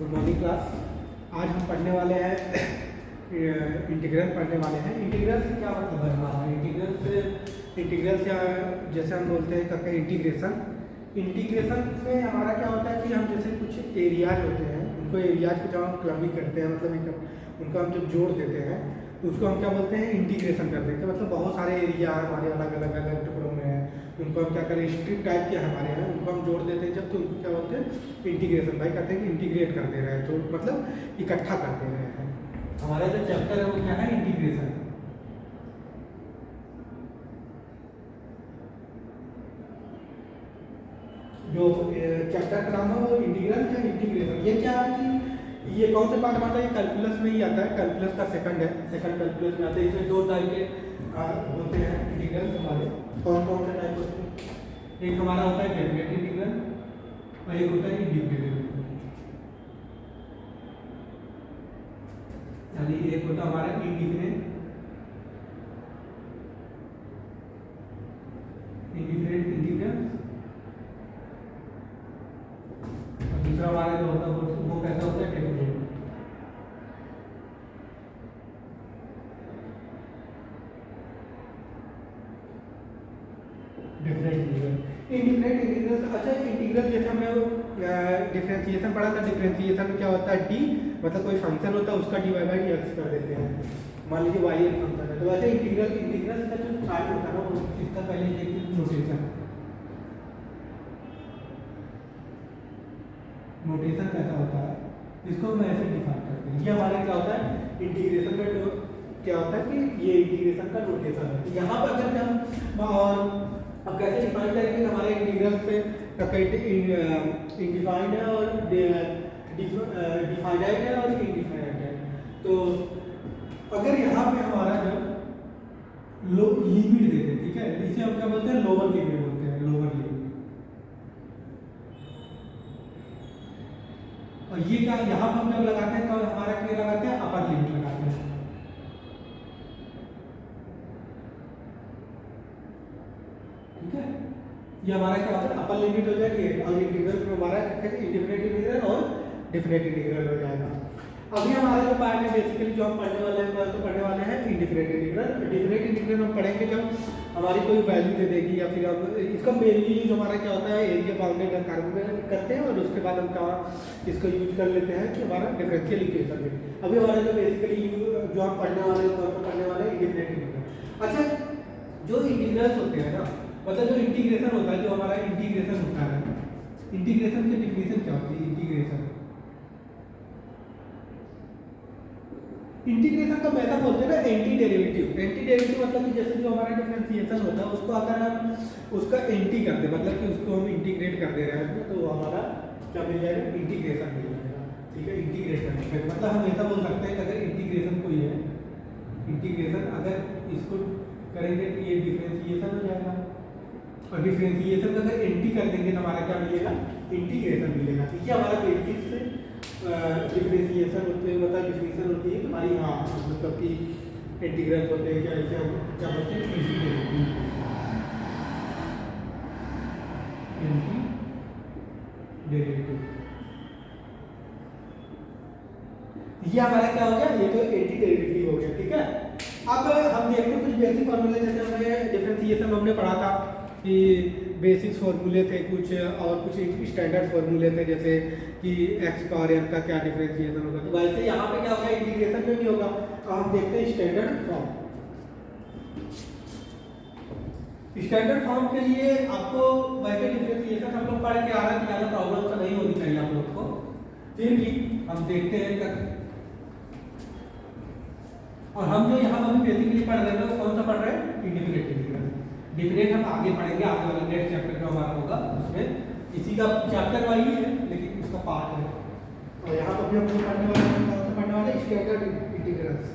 Good morning class. आज हम पढ़ने वाले हैं इंटीग्रल पढ़ने वाले हैं। इंटीग्रल से क्या मतलब है हमारा? इंटीग्रल से जैसे हम बोलते हैं करके इंटीग्रेशन। इंटीग्रेशन में हमारा क्या होता है कि हम जैसे कुछ एरियाज होते हैं, उनको एरियाज को जब हम क्लबिंग करते हैं, मतलब उनको हम जब जोड़ देते हैं तो उसको हम क्या बोलते हैं? इंटीग्रेशन करते हैं। मतलब बहुत सारे एरिया हमारे अलग अलग अलग टुकड़ों में हैं, उनको हम क्या करें, स्ट्रिप टाइप के हमारे हैं, उनको हम जोड़ देते हैं जब, तो उनको क्या बोलते हैं? इंटीग्रेशन। भाई कहते हैं कि इंटीग्रेट कर दे रहे हैं, तो मतलब इकट्ठा कर दे रहे हैं। हमारा जो चैप्टर है वो क्या है? इंटीग्रेशन। जो चैप्टर का नाम है वो इंटीग्रल या इंटीग्रेशन। ये क्या है कि ये कौन से पार्ट में आता है? कैलकुलस में ही आता है। कैलकुलस का सेकंड है, सेकंड कैलकुलस में आता है। इसमें दो टाइप के होते हैं इंटीग्रल हमारे। कौन कौन से टाइप होते हैं? एक हमारा होता है डेफिनेट इंटीग्रल और एक होता है इंडिफिनिट इंटीग्रल। यानी एक होता है हमारा इंडिफिनिट इंटीग्रल और दूसरा हमारा जो होता है वो कैसा होता है? डेफिनेट। Integrate integral. अच्छा, इंटीग्रल जैसे हमने डिफरेंशिएशन पढ़ा था। डिफरेंशिएशन में क्या होता है? डी मतलब कोई फंक्शन होता है उसका D Y by D X कर देते हैं। मान लीजिए वाई एक फंक्शन है, तो वैसे इंटीग्रल का जो स्टार्ट होता है ना वो इसका पहले देखिए नोटेशन कैसा होता है, इसको हम ऐसे डिफाइन करते हैं। ये हमारा क्या होता है? इंटीग्रेशन का क्या होता है कि ये इंटीग्रेशन का नोटेशन है। यहाँ पर जब हम और अब कैसे डिफाइन करेंगे? हमारे इंटीग्रल पे इनडिफाइंड है और डिफाइनाइट है और इनडिफाइनाइट है। तो अगर यहाँ पे हमारा जब लिमिट देते हैं, ठीक है, इसे हम क्या बोलते हैं? लोअर लिमिट बोलते हैं, लोअर लिमिट। और ये क्या यहाँ पर हम जब लगाते हैं तो हमारा क्या लगाते हैं? अपर लिमिट लगाते हैं, ठीक है। ये हमारा क्या होता है? अपर लिमिट हो जाएगी और इंटीग्रल में हमारा इंडिफिनिट इंटीग्रल और डेफिनेट इंटीग्रल हो जाएगा। अभी हमारा जो पार्ट है बेसिकली जो हम पढ़ने वाले हैं तो पढ़ने वाले हैं इंडिफिनिट इंटीग्रल। डिफिनिट इंटीग्रल हम पढ़ेंगे जब हमारी कोई वैल्यू दे देगी या फिर हम इसका मेनली यूज हमारा क्या होता है? एरिया बाउंडेड कार्बन करते हैं और उसके बाद हम क्या इसको यूज कर लेते हैं कि हमारा डिफरेंशियल इक्वेशन में। अभी हमारा जो बेसिकली जो हम पढ़ने वाले हैं तो पढ़ने वाले हैं इंडिफिनिट इंटीग्रल। अच्छा, जो इंटीग्रल्स होते हैं ना, मतलब जो इंटीग्रेशन होता है, जो हमारा इंटीग्रेशन होता है, इंटीग्रेशन की डिफिनीशन क्या होती है? इंटीग्रेशन का ऐसा बोलते हैं ना एंटी डेरिवेटिव। एंटी डेरिवेटिव मतलब कि जैसे जो हमारा डिफरेंशिएशन होता है उसको अगर हम उसका एंटी कर दे, मतलब कि उसको हम इंटीग्रेट कर दे रहे हैं तो हमारा क्या मिल जाएगा? इंटीग्रेशन मिल जाएगा, ठीक है। इंटीग्रेशन मतलब हम ऐसा बोल सकते हैं कि अगर इंटीग्रेशन कोई है, इंटीग्रेशन अगर इसको करेंगे तो ये डिफरेंशिएशन हो जाएगा और डिफरेंशिएशन का अगर एंटी कर देंगे तो हमारा क्या मिलेगा? इंटीग्रेशन मिलेगा। ठीक है, हमारा बेसिक से डिफरेंशिएशन होते हैं, मतलब डिफिनीशन होती है हमारी, हाँ, मतलब कि इंटीग्रल होते हैं क्या, ऐसे हम क्या बोलते हैं? Anti derivative. ये हमारा क्या हो गया? ये तो एंटी डेरिवेटिव हो गया, ठीक है। अब हम देखते हैं कुछ बेसिक फॉर्मूले। जैसे हमें डिफरेंशिएशन हमने पढ़ा था कि बेसिक्स फॉर्मूले थे कुछ और कुछ स्टैंडर्ड फॉर्मूले थे, जैसे कि एक्स पावर एन का क्या डिफरेंशिएशन होगा। तो वैसे यहाँ पे क्या होगा? इंटीग्रेशन में भी होगा। तो हम देखते हैं स्टैंडर्ड फॉर्म। स्टैंडर्ड फॉर्म के लिए आपको वैसे डिफरेंशिएशन हम लोग पढ़ के आ रहा है, ज़्यादा प्रॉब्लम तो नहीं होनी चाहिए आप लोग को, फिर भी हम देखते हैं। और हम जो यहाँ पर बेसिकली पढ़ रहे हैं कौन सा पढ़ रहे हैं? Indefinite integral. डिफिनेट हम आगे पढ़ेंगे, आगे वाला नेक्स्ट चैप्टर जो हमारा होगा उसमें इसी का चैप्टर वही है लेकिन इसका पार्ट है। और यहाँ पर भी हम लोग पढ़ने वाले हैं, कौन सा पढ़ने वाले हैं? Standard integrals.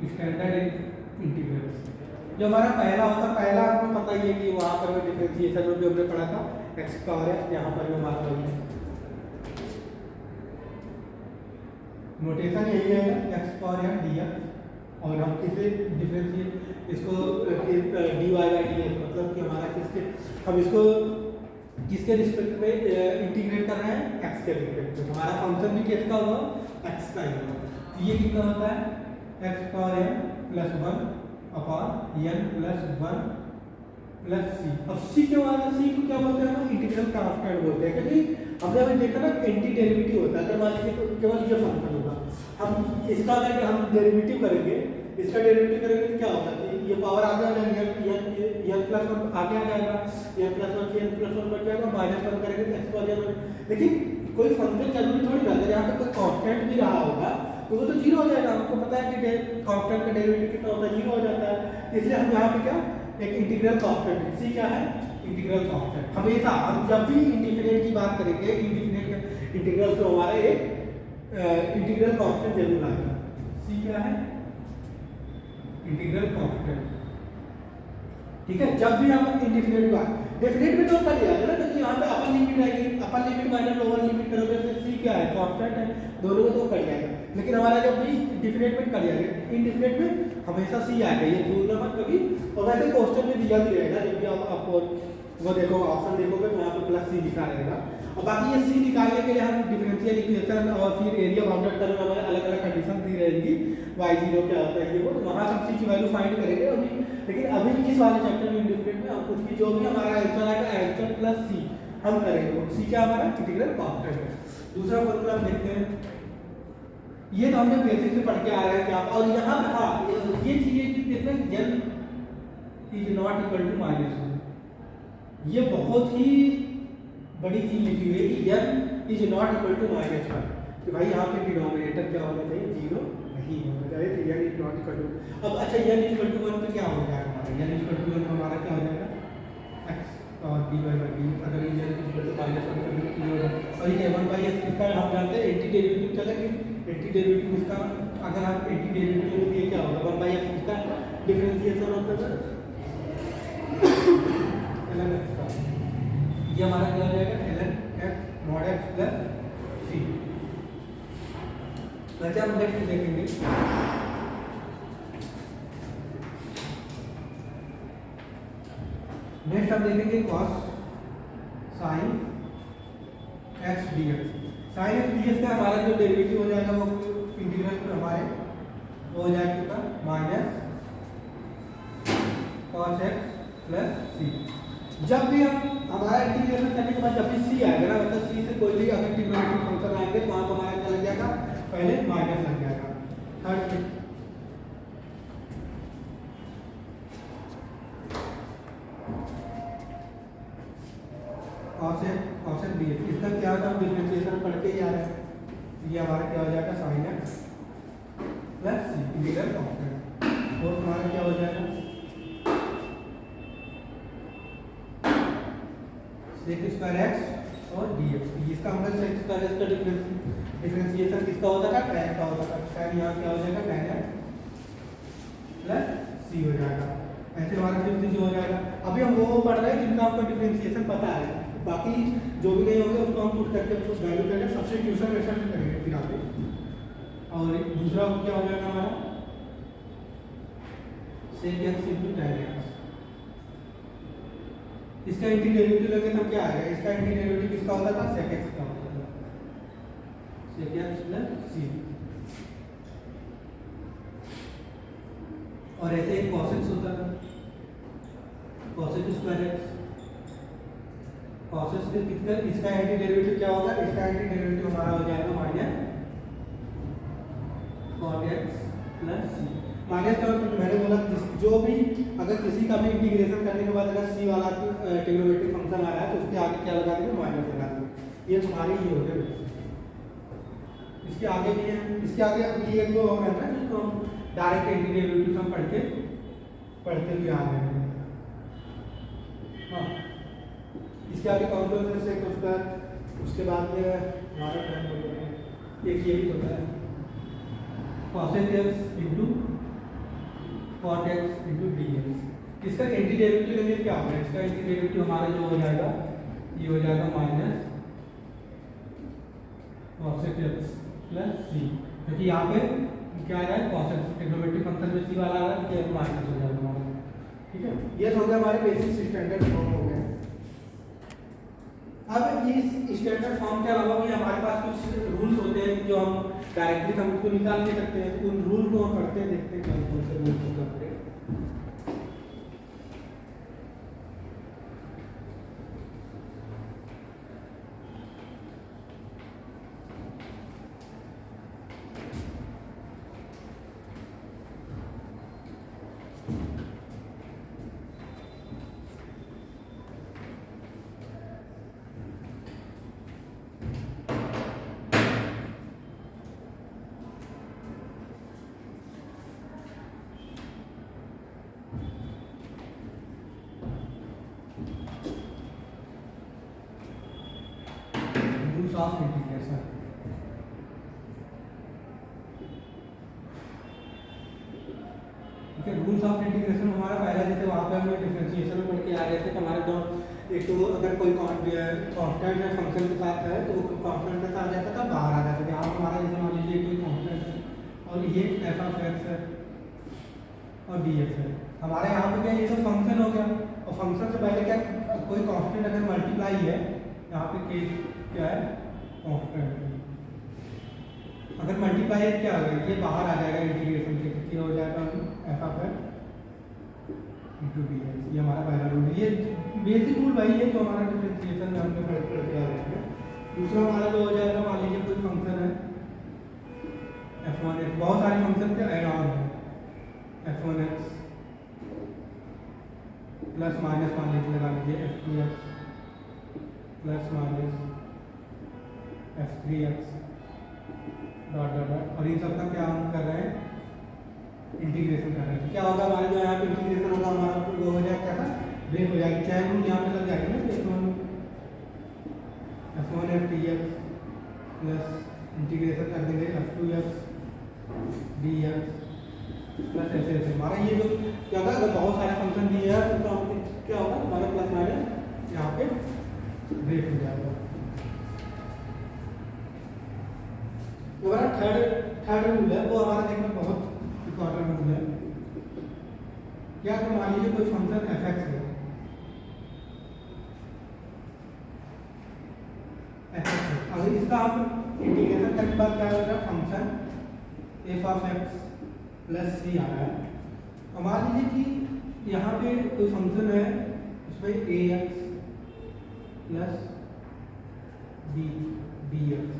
स्टैंडर्ड इंटीग्रल्स जो हमारा पहला होता है, पहला आपको पता ही है कि वहाँ पर डिफरेंशिएशन में भी हमने पढ़ा था एक्स पावर है, यहाँ पर भी हमारा वही है नोटेशन यही रहेगा X power N D X, और हम किसे डिफरेंशिएट इसको D Y by D X, मतलब कि हमारा किसके, हम इसको किसके रिस्पेक्ट में इंटीग्रेट कर रहे हैं, एक्स के रिस्पेक्ट में। हमारा फंक्शन भी किसका होगा, एक्स का ही होगा। तो ये कितना होता है, x power n plus one upon n plus one plus सी। अब सी के बाद सी को क्या बोलते हैं, इंटीग्रल कांस्टेंट बोलते हैं, क्योंकि हमने अभी देखा ना कि एंटी डेरिवेटिव होता है। अगर मान लीजिए केवल ये फंक्शन होगा, हम इसका अगर हम डेरिवेटिव करेंगे, इसका डेरिवेटिव करेंगे तो क्या होगा कि ये पावर आगे आ जाएगा, एन प्लस वन आगे आ जाएगा, एन प्लस वन से एन प्लस वन बढ़ जाएगा, माइनस वन करेंगे तो एक्स पावर एन। लेकिन कोई फंक्शन जरूरी थोड़ी रहता है, यहाँ पे कोई कांस्टेंट भी रहा होगा तो वो तो जीरो हो जाएगा। हमको पता है कि कांस्टेंट का डेरिवेटिव कितना होता है, जीरो हो जाता है। इसलिए हम यहाँ पे क्या एक इंटीग्रल कांस्टेंट, सी क्या है, इंटीग्रल कांस्टेंट। हमेशा हम जब भी इंडिफिनिट की बात करेंगे, इंडिफिनिट इंटीग्रल तो हमारा एक इंटीग्रल कांस्टेंट जरूर आएगा। सी क्या है, इंटीग्रल कांस्टेंट। ठीक है, जब भी हम इंडिफिनिट बात, डेफिनेट में तो कर लिया है ना, क्योंकि यहाँ पे अपर लिमिट आएगी, upper limit minus lower limit करोगे तो सी क्या है, कांस्टेंट है, दोनों में तो कर जाएगा। लेकिन हमारा जब भी डिफिनेट में कर जाएगा, इनडिफिनिट में हमेशा सी आएगा, ये भूलना मत कभी। और वैसे क्वेश्चन में दिया भी रहेगा, जब भी आप आपको वो देखो ऑप्शन देखोगे तो वहाँ पे प्लस सी लिखा रहेगा। और बाकी ये सी निकालने के लिए हम डिफरेंशियल इक्वेशन और फिर एरिया बाउंडेड करने हमारे अलग अलग कंडीशन दी रहेंगी, y0 क्या होता है ये वो, तो वहाँ हम सी की वैल्यू फाइंड करेंगे अभी। लेकिन अभी इस वाले चैप्टर में इंडिफिनिट में हम कुछ भी जो भी हमारा आंसर आएगा, आंसर प्लस सी हम करेंगे। सी क्या हमारा इंटीग्रल कांस्टेंट है। दूसरा फॉर्मूला हम देखते हैं, ये तो हमने बेसिक से पढ़ के आ रहे हैं क्या, और यहाँ पे हाँ ये चीजें कि देखना n is not equal to minus one, ये बहुत ही बड़ी चीज लिखी हुई है कि n is not equal to minus one, कि भाई यहाँ पे डिनोमिनेटर क्या होना चाहिए, जीरो नहीं होना चाहिए। तो n is not equal to, अब अच्छा n इक्वल टू वन पे क्या हो जाएगा हमारा, n इक्वल टू वन हमारा क्या हो जाएगा, x और dy बाई डी, अगर n equal to minus one कर तो ये होगा। और ये वन बाई एक्स इसका हम जानते हैं एंटी डेरिवेटिव चलेगी, एंटी डेरिवेटिव इसका अगर आप एंटी डेरिवेटिव लेंगे ये क्या होगा, वन बाई एक्स इसका डिफरेंशिएशन होता है ln x का, ये हमारा क्या हो जाएगा ln x mod x plus c। वैसे हम नेक्स्ट देखेंगे, नेक्स्ट हम देखेंगे cos sin x dx। sin x dx का हमारा जो डेरिवेटिव हो जाएगा वो इंटीग्रल हमारे वो हो जाएगा minus cos x plus c। जब भी हम हमारा इंटीग्रेशन करने के बाद जब भी c आएगा ना, मतलब c से कोई भी अगर ट्रिग्नोमेट्रिक फंक्शन आएंगे तो वहाँ पर हमारा क्या लग जाएगा, पहले माइनस लग जाएगा। थर्ड cos x dx, इसका क्या होता है, डिफरेंशिएशन पढ़ के ही आ रहा है। ये हमारा क्या हो जाएगा sin x plus c integral constant, और हमारा क्या हो जाएगा sec स्क्वायर x और dx। इसका मतलब sec स्क्वायर x का डिफरेंशिएशन किसका होता था, tan का होता था। tan यहाँ क्या हो जाएगा tan x प्लस c हो जाएगा। ऐसे हमारा फिफ्थ जो हो जाएगा। अभी हम वो पढ़ रहे हैं जिनका आपको डिफरेंशिएशन पता है, बाकी जो भी नहीं होगा उसको हम पुट करके उसको वैल्यू करके सब्स्टिट्यूशन मेथड में करेंगे फिर आगे। और दूसरा क्या हो जाएगा हमारा sec x into tan x, इसका एंटी डेरिवेटिव लेंगे तो क्या आएगा, इसका एंटी डेरिवेटिव किसका होता था, sec x का होता था, sec x प्लस c। और ऐसे एक cos x होता था, cos x square x, cos x के कितना, इसका एंटी डेरिवेटिव क्या होगा, इसका एंटी डेरिवेटिव हमारा हो जाएगा minus cot x plus c। Minus का मतलब मैंने बोला जो भी अगर किसी का भी इंटीग्रेशन करने के बाद अगर c वाला ट्रिग्नोमेट्रिक फंक्शन आ रहा है तो उसके आगे क्या लगा देंगे, माइनस लगा देंगे। ये तुम्हारी ही हो गया। इसके आगे भी है, इसके आगे अभी एक दो और है ना जिसको हम डायरेक्ट एंटी डेरिवेटिव हम पढ़ते हुए आ रहे हैं। हाँ, इसके आगे कॉम्प्लेक्स से उसके बाद में हमारा टाइम हो गया है, एक ये भी होता है cos x into cot x into dx। इसका एंटी डेरिवेटिव लेंगे क्या होगा, इसका एंटी डेरिवेटिव हमारा जो हो जाएगा ये हो जाएगा minus cos x plus c। क्योंकि यहाँ पे क्या आ रहा है, कॉस ट्रिग्नोमेट्रिक फंक्शन में सी वाला आ रहा है, तो माइनस हो जाएगा हमारा। ठीक है, ये तो हो गया हमारे बेसिक स्टैंडर्ड फॉर्म हो गया। अब इस स्टैंडर्ड फॉर्म के अलावा भी हमारे पास कुछ रूल्स होते हैं जो हम डायरेक्टली हम उसको निकाल नहीं सकते हैं, उन रूल को हम पढ़ते हैं, देखते हैं कौन कौन से रूल होगा हमारे। Rules of integration. ठीक है, रूल्स ऑफ इंटीग्रेशन हमारा पहला, जैसे वहाँ पे हमने डिफरेंशिएशन में पढ़ के आ रहे थे कि हमारे दो, एक तो अगर कोई कांस्टेंट है फंक्शन के साथ है तो कांस्टेंट के साथ जाता था, बाहर आ जाता था। यहाँ हमारा जैसे मान लीजिए कोई कांस्टेंट है और ये एफ ऑफ एक्स है और डी एक्स है, हमारे यहाँ पे क्या ये सब फंक्शन हो गया। और फंक्शन से पहले क्या, कोई कांस्टेंट अगर मल्टीप्लाई है, यहाँ पे के क्या है, कांस्टेंट अगर मल्टीप्लाई है क्या होगा, ये बाहर आ जाएगा इंटीग्रेशन के, क्या हो जाएगा F of x into d x. ये हमारा पहला रूल है, ये बेसिक रूल वही है जो हमारा डिफरेंशिएशन में हमने पढ़ के आ रहे हैं। दूसरा हमारा जो हो जाएगा, मान लीजिए कोई फंक्शन है f1x, बहुत सारे फंक्शन के ऐड ऑन है, f1x प्लस माइनस मान लीजिए लगा लीजिए f2x plus minus f3x dot dot dot, और इन सब का क्या हम कर रहे हैं, इंटीग्रेशन कर रहे हैं। क्या होगा हमारे जो यहाँ पे इंटीग्रेशन होगा, हमारा वो हो जाएगा क्या, ब्रेक हो जाएगी, चाहे रूल यहाँ पे लग जाएगा ना, f1 f3x प्लस इंटीग्रेशन कर देंगे f2x dx प्लस ऐसे ऐसे। हमारा ये जो क्या होगा, अगर बहुत सारे फंक्शन दिए हैं तो हम क्या होगा, हमारा प्लस माइनस यहाँ पे ब्रेक हो जाएगा। हमारा थर्ड रूल है, वो हमारा देखना बहुत इम्पोर्टेंट रूल है। क्या, तो मान लीजिए कोई फंक्शन एफ एक्स है, अगर इसका हम इंटीग्रेशन करने के बाद क्या होगा, function f of x plus C आ रहा है। अब मान लीजिए कि यहाँ पे कोई फंक्शन है, उसमें ए एक्स प्लस बी एक्स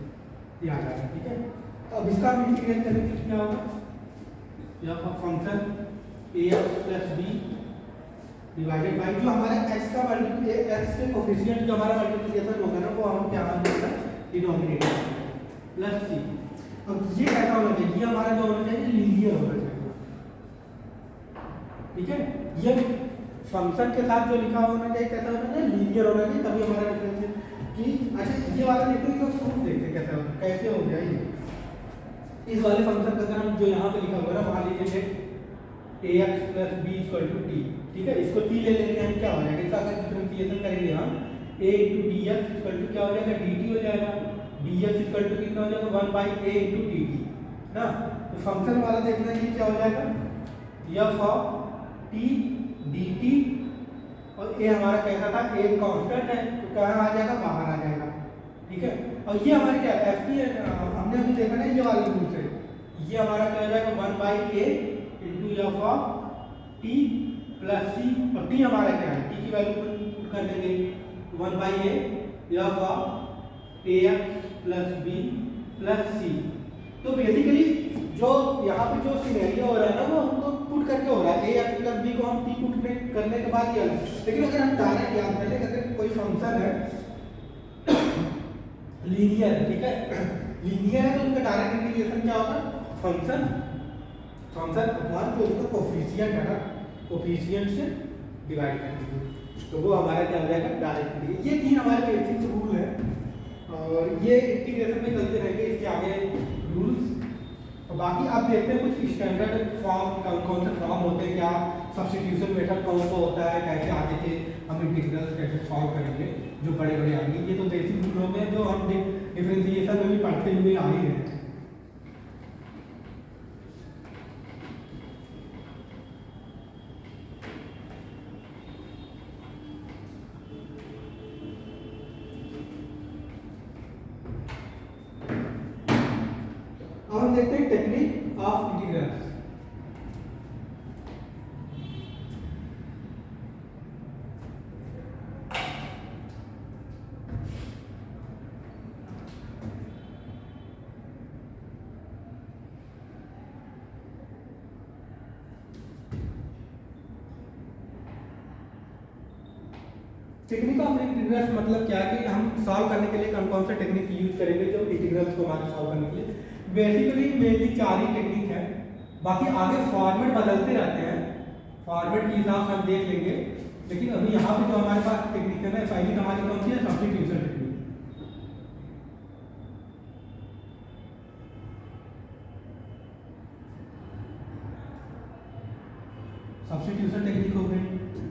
ये आ रहा है। ठीक है, अब इसका हम इंटीग्रेट करेंगे तो क्या होगा, यह function A x plus B divided by जो हमारा एक्स का एक्स के कोफिशिएंट जो हमारा मल्टीप्लिकेशन होगा ना, वो हम क्या होगा, डिनोमिनेटर प्लस सी। अब ये कैसा होना चाहिए, ये हमारा जो होना चाहिए लीनियर होना चाहिए। ठीक है, ये फंक्शन के साथ जो लिखा होना चाहिए कैसा होना चाहिए, लीनियर होना चाहिए, तभी हमारा डिफरेंशियल कि अच्छा ये वाला देखो, ये प्रूफ देखते कैसा होगा, कैसे हो गया ये। इस वाले फंक्शन का अगर हम जो यहाँ पे लिखा हुआ है, मान लीजिए a x plus b equal to t. ठीक है, इसको टी ले लेंगे हम, क्या हो जाएगा, इसका अगर डिफरेंशिएशन करेंगे हम, a into d x equal to क्या हो जाएगा, डी टी हो जाएगा, डी एक्स इक्वल टू कितना हो जाएगा, 1 by a into D T ना। तो फंक्शन वाला देखना ये क्या हो जाएगा, F of T D T, और ए हमारा कैसा था, ए कांस्टेंट है तो कहाँ आ जाएगा, बाहर आ जाएगा। ठीक है, और ये हमारी क्या एफ टी हमने अभी देखा ना, ये वाली रूल से ये हमारा क्या हो जाएगा, 1 by a into f of t plus c, और टी हमारा क्या है, टी की वैल्यू पुट कर देंगे 1 by a f of a x plus b plus c. तो बेसिकली जो यहाँ पे जो सिनेरियो हो रहा है ना, वो हमको पुट करके हो रहा है, ए एक्स प्लस बी को हम टी पुट करने के बाद ये। लेकिन अगर हम डायरेक्ट याद कर ले, अगर कोई फंक्शन है लीनियर है, ठीक है, लीनियर है तो उसका डायरेक्ट इंटीग्रेशन क्या होगा, फंक्शन अपॉन जो उसका कोफिशिएंट है ना, कोफिशिएंट से डिवाइड कर दीजिए, तो वो हमारा क्या हो जाएगा, डायरेक्ट इंटीग्रेशन। ये तीन हमारे बेसिक रूल है, और ये इंटीग्रेशन में चलते रहेंगे, इसके आगे रूल्स। और बाकी आप देखते हैं कुछ स्टैंडर्ड फॉर्म, कौन से फॉर्म होते हैं, क्या सब्स्टिट्यूशन मेथड कौन सा होता है, कैसे आगे के हम इंटीग्रल्स कैसे सॉल्व करेंगे, जो बड़े बड़े आएंगे। ये तो बेसिक रूल हो गए जो हम डिफरेंशिएशन में भी पढ़ते हुए आ ही रहे हैं। अब हम देखते हैं technique of integral. Technique of integrals मतलब क्या है कि हम सॉल्व करने के लिए कौन कौन सा टेक्निक यूज करेंगे जो इंटीग्रल्स को हमारे सॉल्व करने के लिए। बेसिकली मेनली 4 ही टेक्निक है, बाकी आगे फॉर्मेट बदलते रहते हैं, फॉर्मेट के हिसाब से हम देख लेंगे। लेकिन अभी यहाँ पे जो हमारे पास टेक्निक है ना, पहली हमारी कौन सी है, सब्स्टिट्यूशन टेक्निक। सब्स्टिट्यूशन टेक्निक हो गई।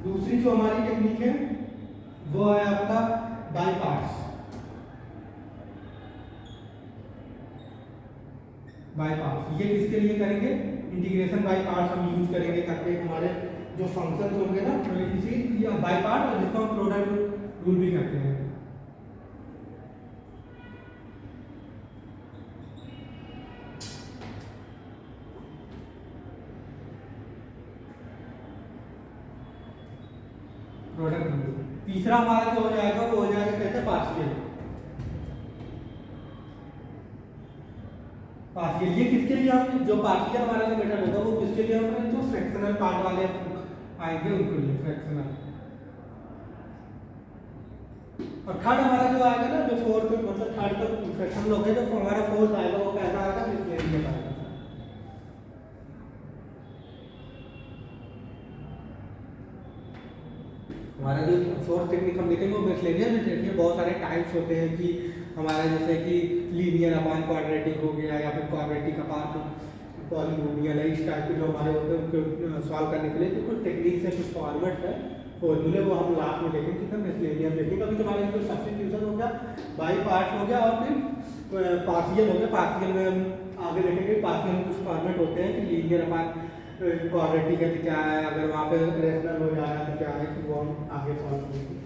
दूसरी जो हमारी टेक्निक है वो है आपका बाय पार्ट्स। बाय पार्ट्स ये किसके लिए करेंगे, इंटीग्रेशन बाय पार्ट्स हम यूज करेंगे ताकि हमारे जो फंक्शन होंगे ना इसी या बाय पार्ट, और जिसको हम प्रोडक्ट रूल भी करते हैं। Product rule. तीसरा हमारा जो हो जाएगा वो हो जाएगा कैसे, पार्शियल। पार्शियल ये किसके लिए, हम जो पार्शियल हमारा जो मेथड होगा वो किसके लिए होगा, जो फ्रैक्शनल पार्ट वाले आएंगे उनके लिए फ्रैक्शनल। और थर्ड हमारा जो आएगा ना, जो फोर्थ मतलब थर्ड का फ्रैक्शन हो गया, जो हमारा फोर्थ आएगा वो कैसा आएगा, मिसलेनियस आएगा। हमारा जो फोर्थ टेक्निक हम देखेंगे वो मिसलेनियस में देखिए बहुत सारे टाइप्स होते हैं कि हमारा जैसे कि लीनियर अपान क्वाड्रेटिक हो गया, या फिर क्वाड्रेटिक अपान पॉलिनोमियल है, इस टाइप के जो हमारे होते हैं उनको सॉल्व करने के लिए कुछ टेक्निक्स है, कुछ फॉर्मेट है, फॉर्मूले वो हम लास्ट में देखेंगे कि हम मिसलेनियस देखेंगे। अभी तुम्हारे जो सब्स्टिट्यूशन हो गया, बाई पार्ट हो गया, और फिर पार्शियल हो गया। पार्शियल में हम आगे देखेंगे, पार्शियल में कुछ फॉर्मेट होते हैं कि लीनियर अपान क्वाड्रेटिक है तो क्या है, अगर वहाँ पे रेशनल हो जा रहा है तो क्या है, कि वो हम आगे सॉल्व करेंगे।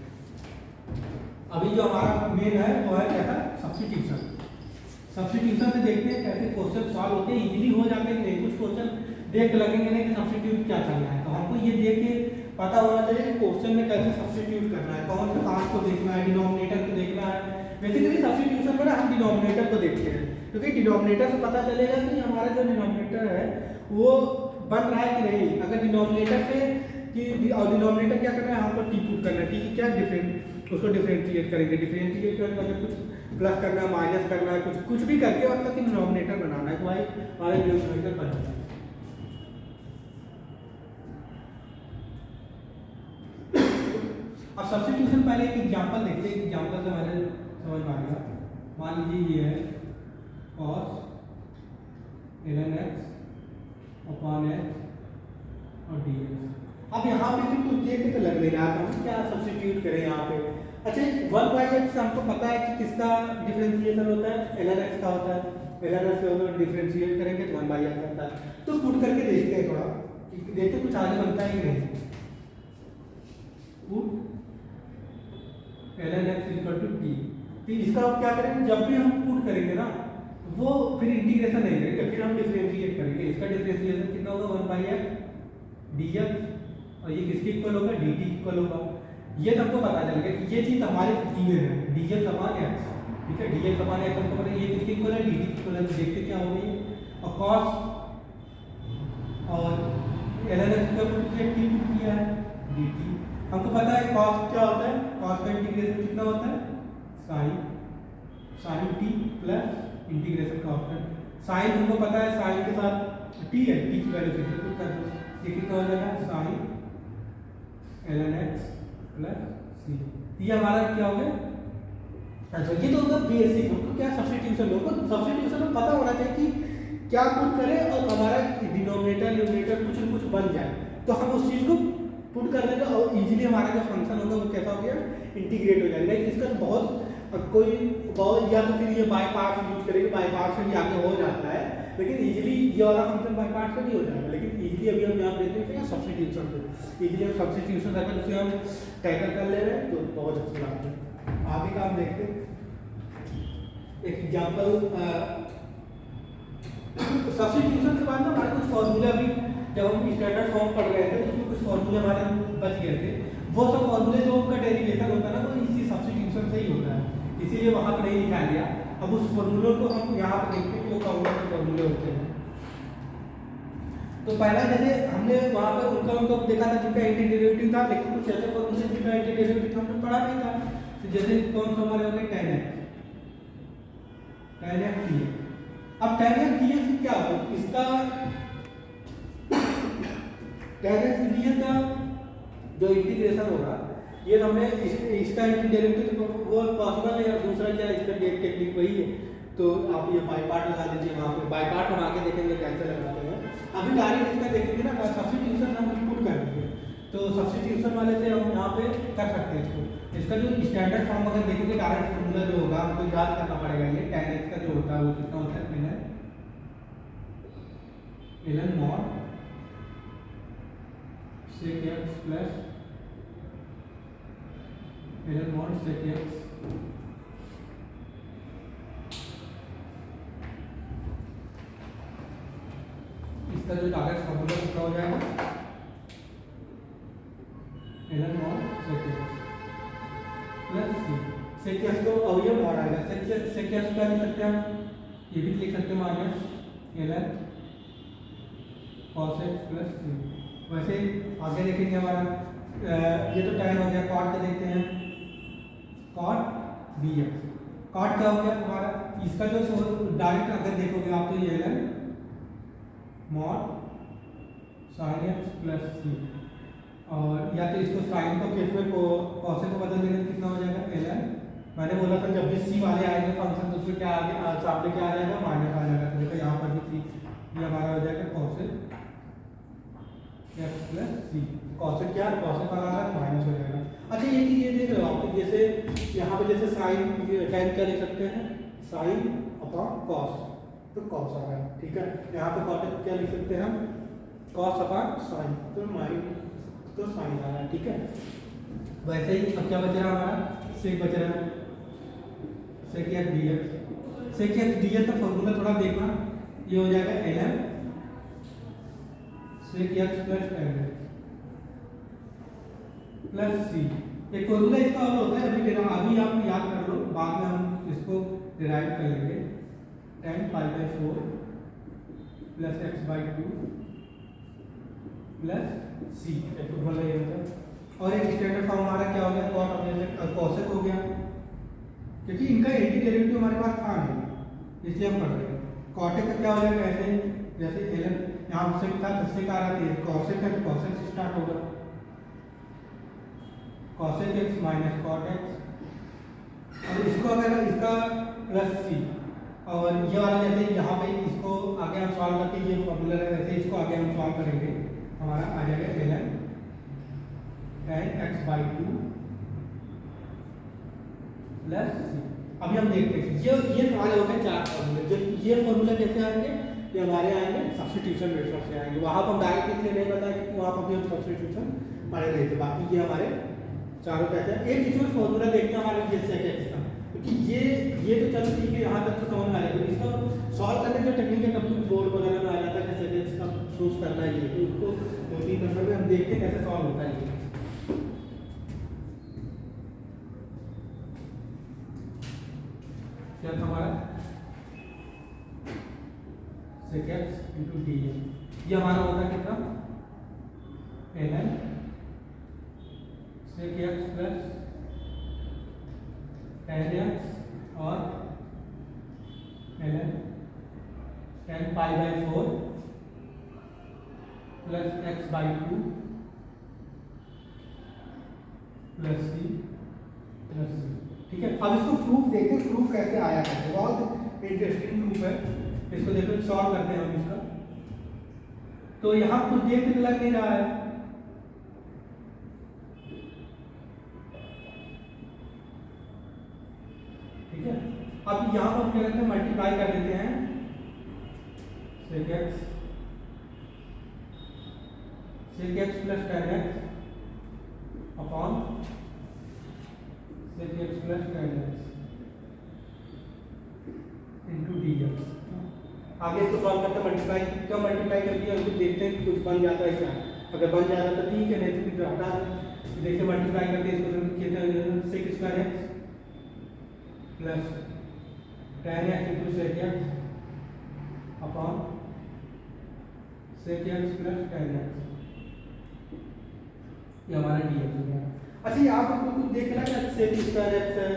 अभी जो हमारा मेन है वो है क्या था, सब्स्टिट्यूशन। सब्स्टिट्यूशन से देखते हैं कैसे क्वेश्चन सॉल्व होते हैं, इजीली हो जाते हैं। कुछ क्वेश्चन देख लगेंगे नहीं कि सब्स्टिट्यूट क्या करना है, तो हमको ये देख के पता होना चाहिए कि क्वेश्चन में कैसे सब्स्टिट्यूट करना है, कौन से पार्ट को देखना है, डिनोमिनेटर को देखना है। बेसिकली सब्स्टिट्यूशन में ना हम डिनोमिनेटर को देखते हैं, क्योंकि डिनोमिनेटर से पता चलेगा कि हमारा जो डिनोमिनेटर है वो बन रहा है कि नहीं। अगर डिनोमिनेटर से कि और डिनोमिनेटर क्या करना है, हमको टी पुट करना है, टी की क्या डिफरेंट उसको डिफरेंशिएट करेंगे, डिफरेंशिएट करके कुछ प्लस करना है, माइनस करना है, कुछ भी करके मतलब कि डिनोमिनेटर बनाना है, तो भाई हमारा डिनोमिनेटर बन जाए। अब सब्स्टिट्यूशन पहले एक एग्जांपल देखते हैं, एग्जांपल से हमारे समझ में आएगा। मान लीजिए ये है cos ln x upon x और dx। अब यहाँ पे भी कुछ देख के तो लग नहीं रहा हम क्या सब्स्टिट्यूट करें यहाँ पे। अच्छा 1/x हमको पता है कि किसका डिफरेंशिएशन होता है, ln x का होता है, ln x को डिफरेंशिएट करेंगे तो 1/x आता है। तो पुट करके देखते हैं थोड़ा, देखते कुछ आगे बनता है कि नहीं। Put ln x equal to t। तो इसका अब क्या करेंगे, जब भी हम पुट करेंगे ना वो फिर इंटीग्रेशन नहीं करेंगे, फिर हम डिफरेंशिएट करेंगे। इसका डिफरेंशिएशन कितना होगा, 1/x dx, और ये किसके इक्वल होगा, dt इक्वल होगा। ये तो हमको पता चल गया कि ये चीज हमारे गिवन है, dx अपॉन x, ठीक है, dx अपॉन x हमको पता है, ये किसके इक्वल है, dt इक्वल है। देखते क्या हो गई, और cos और ln x equal to t किया है dt। हमको पता है cos क्या होता है, cos का इंटीग्रेशन कितना होता है, sin t plus integration cos का sin हमको पता है, sin के साथ t है, t की वैल्यू फिर पुट कर दो, ये कितना हो जाएगा sin ln x plus c। ये हमारा क्या हो गया। अच्छा ये तो होगा बेसिक, हमको क्या सब्स्टिट्यूशन होगा, सब्स्टिट्यूशन में पता होना चाहिए कि क्या पुट करें और हमारा डिनोमिनेटर न्यूमरेटर कुछ न कुछ बन जाए, तो हम उस चीज को पुट कर देंगे और इजीली हमारा जो फंक्शन होगा वो कैसा हो गया, इंटीग्रेट हो जाएगा। लेकिन इसका बहुत कोई या तो फिर ये बाय पार्ट यूज करेंगे, बाय पार्ट से भी आगे हो जाता है, लेकिन इजीली ये वाला फंक्शन बाय पार्ट से नहीं हो जाएगा। लेकिन इजीली अभी हम यहाँ देखते हैं सब्स्टिट्यूशन को, इजीली हम सब्स्टिट्यूशन करके उसे हम टैकल कर ले रहे हैं, तो बहुत अच्छी बात है। आगे का हम देखते हैं एक एग्जाम्पल सब्स्टिट्यूशन के बाद ना हमारे कुछ फॉर्मूला भी, जब हम स्टैंडर्ड फॉर्म पढ़ रहे थे तो उसमें कुछ फॉर्मूले हमारे बच गए थे। वो सब फॉर्मूले जो उनका डेरिवेशन होता है ना, वो इसी सब्स्टिट्यूशन से ही होता है, इसीलिए वहाँ पर नहीं लिखा गया। अब उस फॉर्मूलों को हम यहाँ पर देखते हैं कि वो कौन से फॉर्मूले होते हैं। तो पहला जैसे हमने वहाँ पर उनका देखा था जिनका एंटी-डेरिवेटिव था, लेकिन कुछ ऐसे फॉर्मूले जिनका एंटी-डेरिवेटिव हमने पढ़ा नहीं था। तो जैसे कौन सा हमारे होंगे, tan x dx। अब tan x dx क्या हो, इसका tan x dx का जो इंटीग्रेशन होगा, ये हमने इसका एंटी-डेरिवेटिव तो वो पॉसिबल है, या दूसरा क्या इसका टेक्निक वही है। तो आप ये बाई पार्ट लगा दीजिए, वहाँ पे बाई पार्ट हम आगे देखेंगे कैसे लगाते हैं। अभी डायरेक्ट इसका देखेंगे ना, सब्स्टिट्यूशन हम इनपुट कर देंगे, तो सब्स्टिट्यूशन वाले से हम यहाँ पे कर सकते हैं इसको। इसका जो स्टैंडर्ड फॉर्म अगर देखेंगे, डायरेक्ट फॉर्मूला जो होगा हमको याद करना पड़ेगा। ये tan x का जो होता है वो कितना होता है, ln mod sec x plus ln mod sec x इसका जो डायरेक्ट फॉर्मूला कितना हो जाएगा, ln mod sec x plus c। sec x को अवयव मॉड आएगा, sec x क्या लिख सकते हैं हम, ये भी लिख सकते हैं minus ln cos x plus c। वैसे आगे देखेंगे हमारा ये तो tan हो गया, cot का देखते हैं, cot dx। cot क्या हो गया हमारा, इसका जो डायरेक्ट अगर देखोगे आप तो ये ln mod sin x plus c, और या तो इसको साइन को केस में cos को बदल देंगे, कितना हो जाएगा ln, मैंने बोला था जब भी c वाले आएंगे फंक्शन तो उसमें क्या आगे सामने क्या आ जाएगा, माइनस आ जाएगा। तो देखो यहाँ पर भी c, ये हमारा हो जाएगा cos x plus c। cos क्या, cos का आ माइनस हो जाएगा। अच्छा ये चीज ये देख रहे हो आप, जैसे यहाँ पे जैसे साइन tan क्या लिख सकते हैं, साइन अपॉन cos, तो cos आ रहा है, ठीक है। यहाँ पे cot क्या लिख सकते हैं हम, cos अपॉन sin, तो माइनस, तो sin आ रहा है, ठीक है। वैसे ही अब क्या बच रहा है हमारा, sec बच रहा है, sec x dx। sec x dx का फॉर्मूला थोड़ा देखना, ये हो जाएगा ln sec x plus tan x plus c। एक फॉर्मूला इसका और होता है, अभी आप याद कर लो, बाद में हम इसको डिराइव कर लेंगे। tan π/4 plus x/2 plus c, एक फॉर्मूला ये होता है। और एक स्टैंडर्ड फॉर्म हमारा क्या हो गया, cot cosec हो गया, क्योंकि इनका एंटी-डेरिवेटिव हमारे पास था नहीं, इसलिए हम पढ़ रहे हैं। cot का क्या हो जाएगा, ऐसे जैसे ln यहाँ से था, जिससे क्या आ रहा है cosec है, तो cosec से स्टार्ट होगा, cosec x minus cot x, और इसको अगर इसका प्लस c, और ये वाला जैसे यहाँ पे इसको आगे हम सॉल्व करके, ये फॉर्मूला है वैसे इसको आगे हम सॉल्व करेंगे, हमारा आ जाएगा ln tan x/2 plus c। अभी हम देखते हैं ये हमारे हो गए चार फॉर्मूले। जब ये फॉर्मूला कैसे आएंगे, ये हमारे आएंगे सब्स्टिट्यूशन मेथड से आएंगे। वहाँ पर हम डायरेक्ट इसलिए नहीं बताया कि वहाँ पर भी हम सब्स्टिट्यूशन पढ़े रहे थे। बाकी ये हमारे चारों कैसे हैं। एक इसमें फॉर्मूला देखते हैं हमारे ये sec x का, क्योंकि ये तो चलो ठीक है, यहाँ तक तो समझ में आ जाएगा। इसका सॉल्व करने का टेक्निक है, कभी बोर्ड वगैरह में आ जाता है कि sec x का चूज करना है, ये तो उसको 2-3 नंबर में हम देखते हैं कैसे सॉल्व होता है। ये क्या था हमारा sec x into dx, ये हमारा होता है कितना, ln sec x plus tan x और ln tan π/4 plus x/2 plus c plus c, ठीक है। अब इसको प्रूफ देखते हैं, प्रूफ कैसे आया है, बहुत इंटरेस्टिंग प्रूफ है। इसको देखो, सॉल्व करते हैं हम इसका। तो यहाँ कुछ देख के लग नहीं रहा है, ठीक है। अब यहाँ पर क्या करते हैं, मल्टीप्लाई कर देते हैं sec x plus tan x upon sec x plus tan x into dx। आगे इसको सॉल्व करते हैं, मल्टीप्लाई क्यों मल्टीप्लाई कर दिया उसको देखते हैं कि कुछ बन जाता है क्या। अगर बन जा रहा तो ठीक है, नहीं तो फिर हटा दें। देखिए मल्टीप्लाई करते हैं इसको कहते हैं sec square X plus tan x into sec X upon sec X plus tan x, ये हमारा dx हो गया। अच्छा ये आपको कुछ देख लेना क्या सेक स्क्वायर एक्स है,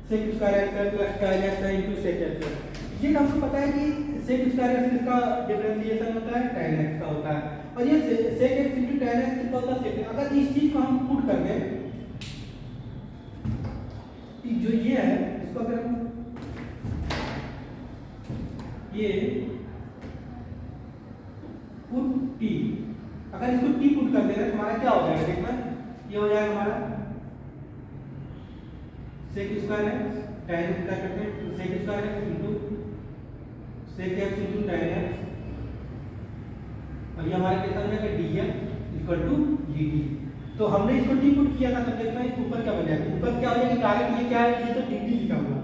सेक स्क्वायर एक्स है प्लस tan x है इंटू सेक एक्स है। ये हमको पता है कि सेक स्क्वायर एक्स का डिफरेंशिएशन होता है tan x का होता है, और ये sec X into tan x कितना होता है सेक। अगर इस चीज को हम पुट कर दें जो ये है इसको अगर हम ये पुट t, अगर इसको t पुट कर दे रहे तो हमारा क्या हो जाएगा देखना, ये हो जाएगा हमारा सेक स्क्वायर एक्स tan क्या करते हैं sec square X into sec X into tan x, और ये हमारा कितना हो जाएगा dx इक्वल टू dt। तो हमने इसको t पुट किया था तब देखना है ऊपर क्या बन जाएगा, ऊपर क्या हो जाएगा डायरेक्ट ये क्या है, ये तो dt लिखा हुआ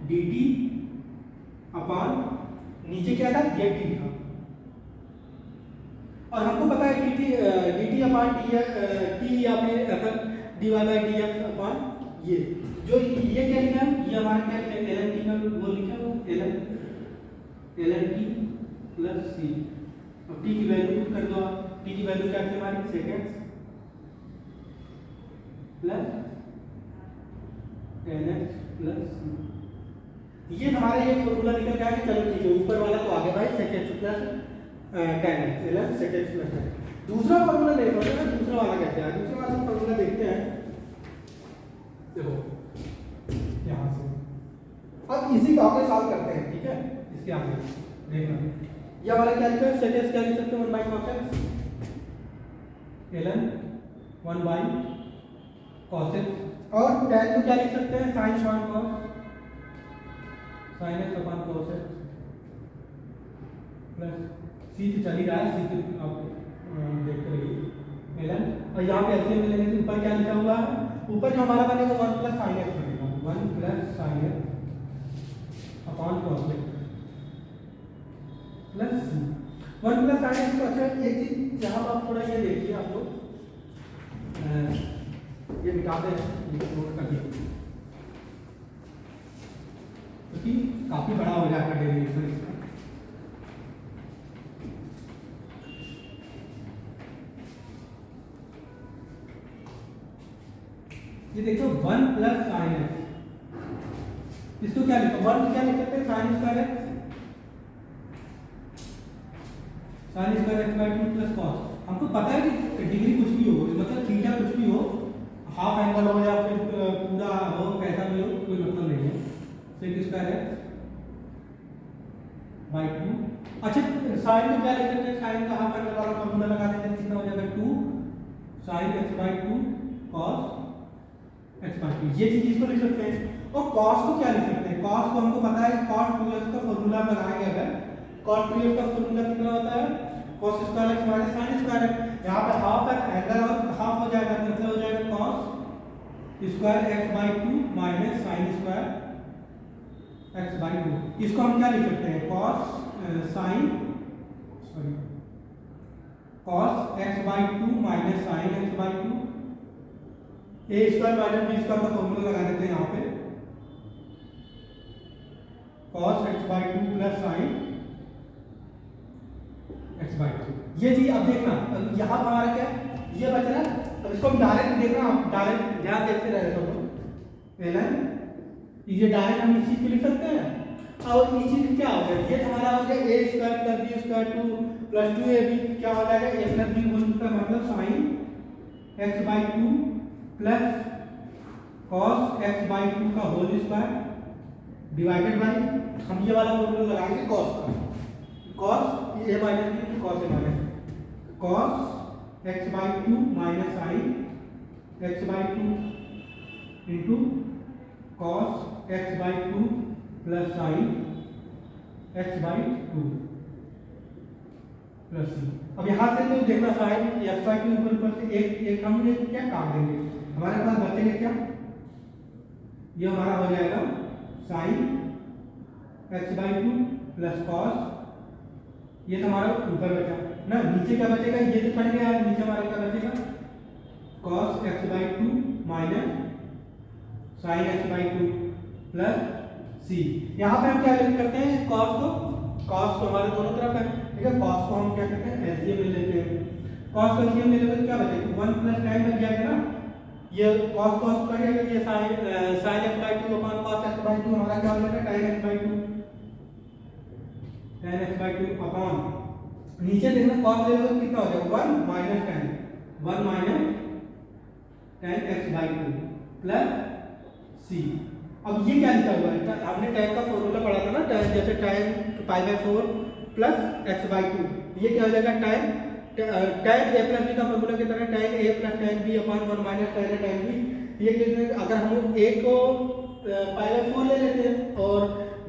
dt अपॉन नीचे क्या था ये t था, और हमको पता है dt अपॉन t या फिर अपन dy बाय dx अपॉन ये जो ये क्या लिखा है, ये हमारा क्या है ln t का वो लिखा है ln t प्लस c, अब t की वैल्यू पुट कर दो, t की वैल्यू क्या थी हमारी sec X plus tan x plus c, ये हमारा ये फॉर्मूला निकल के आ गया। चलो ठीक है ऊपर वाला तो आ गया भाई sec X plus tan x ln sec X plus tan। दूसरा फॉर्मूला देखो ना, दूसरा वाला कैसे है, दूसरा वाला फॉर्मूला देखते हैं। देखो यहाँ से अब इसी का आगे सॉल्व करते हैं, ठीक है इसके आगे देखना ये हमारा क्या लिखा है सेक एक्स क्या लिख सकते हैं 1 by cos x ln 1 by cos x, और tan को क्या लिख सकते हैं sin upon cos sin x upon cos x plus c तो चल ही रहा है, c तो आप देखते रहिए ln, और यहाँ पे एलसीएम लेंगे तो ऊपर क्या लिखा हुआ है, ऊपर जो हमारा बनेगा 1 प्लस sin x बनेगा 1 plus sin x upon cos x plus c 1 plus sin x। तो अच्छा एक चीज यहाँ आप थोड़ा ये देखिए, आप लोग ये मिटाते हैं नोट कर दिया क्योंकि काफी बड़ा हो जाएगा डेरिवेशन इसका। ये देखो 1 प्लस sin x, इसको क्या लिखो 1 क्या लिख सकते हैं sin square x by 2 plus cos। हमको पता है कि डिग्री कुछ भी हो, मतलब थीटा कुछ भी हो, हाफ एंगल हो या फिर पूरा हो, कैसा भी हो कोई मतलब नहीं है, सेक स्क्वायर एक्स बाय 2। अच्छा साइन में क्या लिख सकते हैं, साइन का हाफ एंगल वाला फॉर्मूला लगा देते हैं, कितना हो जाएगा 2 sin x by 2 cos x by 2, ये चीज इसको लिख सकते हैं। और cos को क्या लिख सकते हैं, cos को हमको पता है cos 2x का फॉर्मूला लगाएंगे, अगर cos 2x का फॉर्मूला कितना होता है cos square x minus sin square x, यहाँ पे हाफ एंगल और हाफ हो जाएगा, मतलब हो जाएगा cos square x by 2 minus sin square x by 2। इसको हम क्या लिख सकते हैं cos x by 2 minus sin x by 2, a square minus b square का फॉर्मूला लगा देते हैं यहाँ पे cos x by 2 plus sin x by 2। ये चीज अब देखना, अब यहाँ हमारा क्या ये बच रहा है, अब इसको हम डायरेक्ट देखना, आप डायरेक्ट ध्यान देखते रहे तो ln ये डायरेक्ट हम इस चीज को लिख सकते हैं, और इस चीज क्या हो गया, ये हमारा हो गया a square plus b square 2 plus 2ab क्या हो जाएगा a प्लस b होल का मतलब sin x by 2 plus cos x by 2 का होल स्क्वायर डिवाइडेड बाय, हम ये वाला फॉर्मूला लगाएंगे cos का, cos a minus b cos a minus cos x by 2 minus sin x by 2 into cos x by 2 plus sin x by 2 plus c। अब यहाँ से तो देखना sin x बाय 2 ऊपर से एक हम ये क्या काट देंगे, हमारे पास बचेगा क्या, ये हमारा हो जाएगा sin x by two plus cos, ये तो हमारा ऊपर बचा ना, नीचे क्या बचेगा, ये तो पड़ गया, नीचे हमारे क्या बचेगा, cos x by two minus sine x by two plus c. यहाँ पे हम क्या करते हैं, कॉस तो हमारे दोनों तरफ है, ठीक है, कॉस को हम क्या करते हैं एलसीएम ले लेते हैं, कॉस का एलसीएम ले लेते तो क्या बचेगा, 1 प्लस tan बच जाएगा ना, ये कॉस कट जाएगा, ये sign x by two upon cos x by to हमारा क्या हो जाएगा tan x by two upon, नीचे देखना कॉस ले लो तो कितना हो जाएगा 1 minus tan x by two plus सी। अब ये क्या लिखा हुआ है, आपने tan का फॉर्मूला पढ़ा था ना, tan जैसे tan pi by 4 plus x by two, ये क्या हो जाएगा tan ए प्लस बी का फॉर्मूला की तरह tan a plus tan b upon 1 minus tan b. ये कितने, अगर हम ए को पाई बाई 4 ले लेते हैं और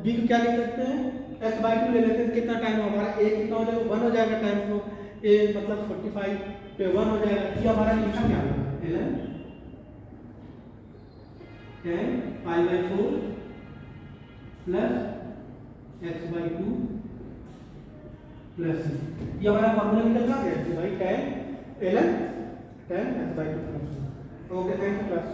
बी को क्या लिख सकते हैं एक्स बाई टू ले लेते हैं, कितना टाइम हमारा ए कितना हो जाएगा 1 हो जाएगा, टाइम को ए मतलब 45 पे 1 हो जाएगा, ये हमारा निशान क्या होगा 11 tan pi by 4 plus x by two plus c, ये हमारा फॉर्मूला निकल गया भाई tan x by two plus. Okay, thank you class.